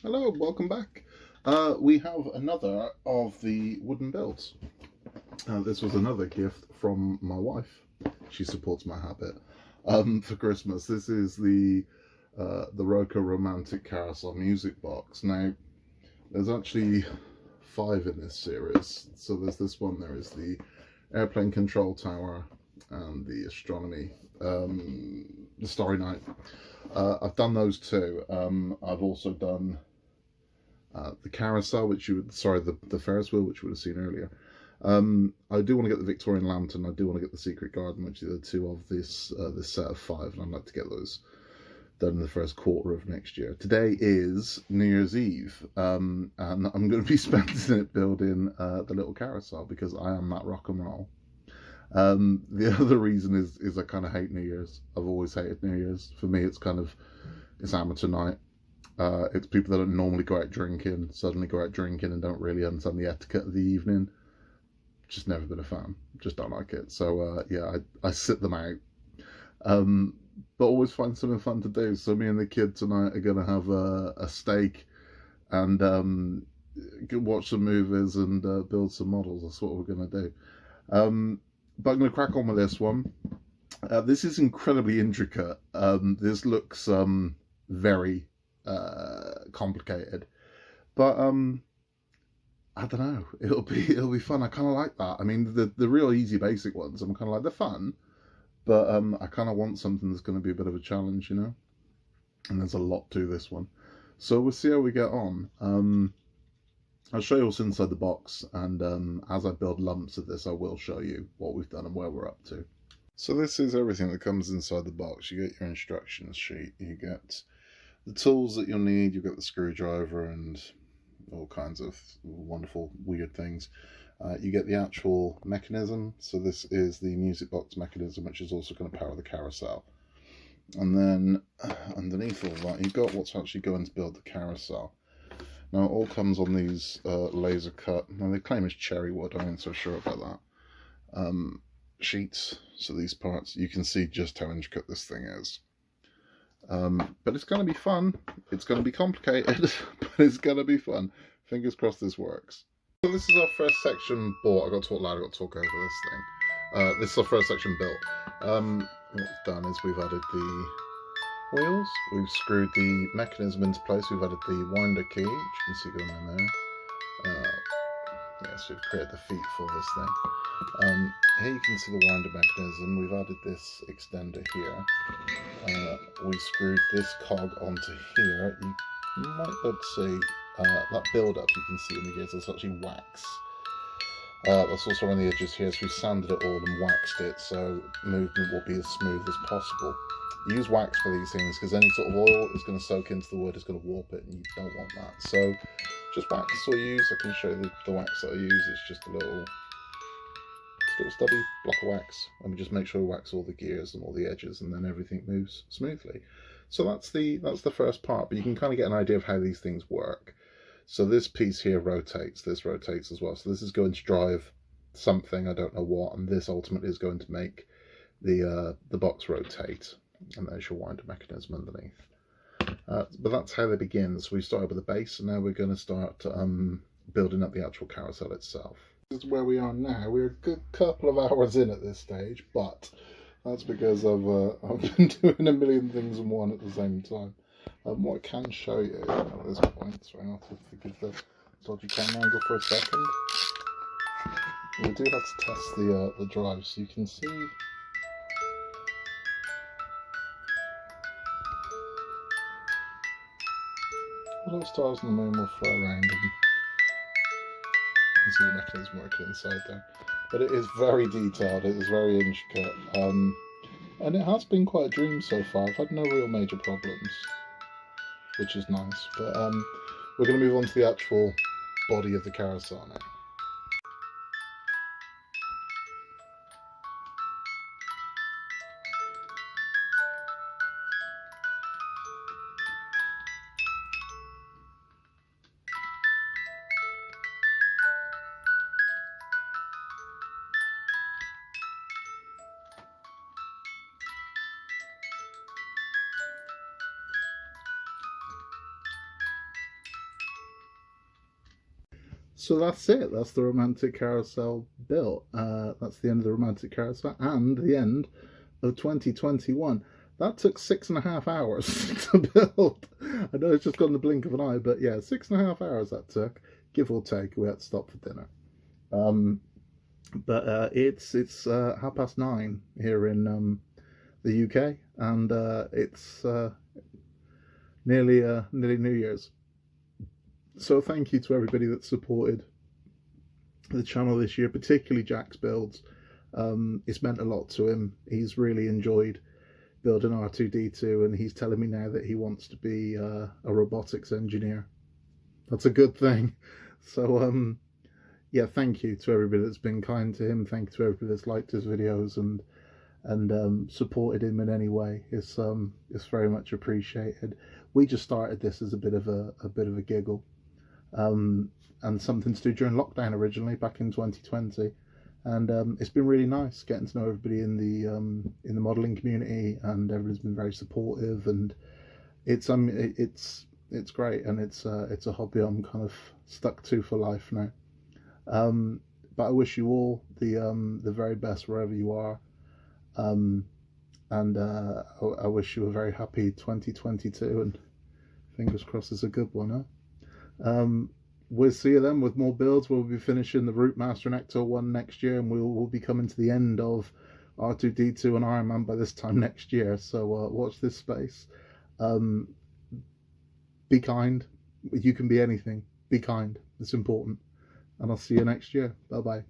Hello, welcome back. We have another of the wooden builds. This was another gift from my wife. She supports my habit. For Christmas, this is the Rokr Romantic carousel music box. Now, there's actually 5 in this series. So there's this one. There is the airplane control tower and the astronomy, the Starry Night. I've done those 2. I've also done the carousel, which you would, sorry, the Ferris wheel, which you would have seen earlier. I do want to get the Victorian lantern. I do want to get the secret garden, which are the 2 of this set of 5, and I'd like to get those done in the first quarter of next year. Today is New Year's Eve, and I'm going to be spending it building the little carousel because I am that rock and roll. The other reason is I kind of hate New Year's. I've always hated New Year's. For me, it's amateur night. It's people that don't normally go out drinking, suddenly go out drinking and don't really understand the etiquette of the evening. Just never been a fan. Just don't like it. So, yeah, I sit them out. But always find something fun to do. So me and the kid tonight are going to have a steak and watch some movies and build some models. That's what we're going to do. But I'm going to crack on with this one. This is incredibly intricate. This looks very complicated, but I don't know, it'll be fun. I kind of like that. I mean, the real easy basic ones, I'm kind of like, they're fun, but I kind of want something that's going to be a bit of a challenge, you know, and there's a lot to this one, so we'll see how we get on. I'll show you what's inside the box, and as I build lumps of this, I will show you what we've done and where we're up to. So this is everything that comes inside the box. You get your instructions sheet, you get the tools that you'll need, you've got the screwdriver and all kinds of wonderful, weird things. You get the actual mechanism. So this is the music box mechanism, which is also going to power the carousel. And then underneath all that, you've got what's actually going to build the carousel. Now, it all comes on these laser cut, now they claim it's cherry wood, I ain't so sure about that, sheets. So these parts, you can see just how intricate this thing is. But it's going to be fun. It's going to be complicated, but it's going to be fun. Fingers crossed this works. So this is our first section bought. I got to talk loud, I got to talk over this thing. This is our first section built. What's done is we've added the wheels, we've screwed the mechanism into place, we've added the winder key, which you can see going in there. Yes, we've created the feet for this thing. Here you can see the winder mechanism. We've added this extender here. We screwed this cog onto here. You might be able to see that build-up you can see in the gears. That's actually wax. That's also around the edges here, so we've sanded it all and waxed it so movement will be as smooth as possible. You use wax for these things because any sort of oil is going to soak into the wood, it's going to warp it, and you don't want that. So just wax is what I use. I can show you the wax that I use. It's just a little stubby block of wax, and we just make sure we wax all the gears and all the edges, and then everything moves smoothly. So that's the first part, but you can kind of get an idea of how these things work. So this piece here rotates, this rotates as well. So this is going to drive something, I don't know what, and this ultimately is going to make the box rotate. And there's your winder mechanism underneath. But that's how they begin. So we started with the base, and now we're going to start building up the actual carousel itself. This is where we are now. We're a good couple of hours in at this stage, but that's because I've been doing a million things in one at the same time. What I can show you at this point, sorry, I'll have to forgive the dodgy camera angle for a second. We do have to test the drive, so you can see. The little stars on the moon will flow around, and you can see the mechanism working inside there. But it is very detailed, it is very intricate, and it has been quite a dream so far. I've had no real major problems, which is nice. But we're going to move on to the actual body of the carousel now. So that's it. That's the Romantic Carousel built. That's the end of the Romantic Carousel and the end of 2021. That took 6.5 hours to build. I know it's just gone in the blink of an eye, but yeah, 6.5 hours that took, give or take. We had to stop for dinner. But it's 9:30 here in the UK, and it's nearly New Year's. So thank you to everybody that supported the channel this year, particularly Jack's builds. It's meant a lot to him. He's really enjoyed building R2-D2, and he's telling me now that he wants to be a robotics engineer. That's a good thing. So yeah, thank you to everybody that's been kind to him. Thank you to everybody that's liked his videos and supported him in any way. It's very much appreciated. We just started this as a bit of a giggle, and something to do during lockdown originally back in 2020, and it's been really nice getting to know everybody in the modelling community, and everybody's been very supportive, and it's great, and it's a hobby I'm kind of stuck to for life now. But I wish you all the very best wherever you are, and I wish you a very happy 2022, and fingers crossed it's a good one, huh? We'll see you then with more builds. We'll be finishing the Root Master and Ecto 1 next year, and we'll be coming to the end of R2-D2 and Iron Man by this time next year, so watch this space. Be kind. You can be anything. Be kind. It's important. And I'll see you next year. Bye bye.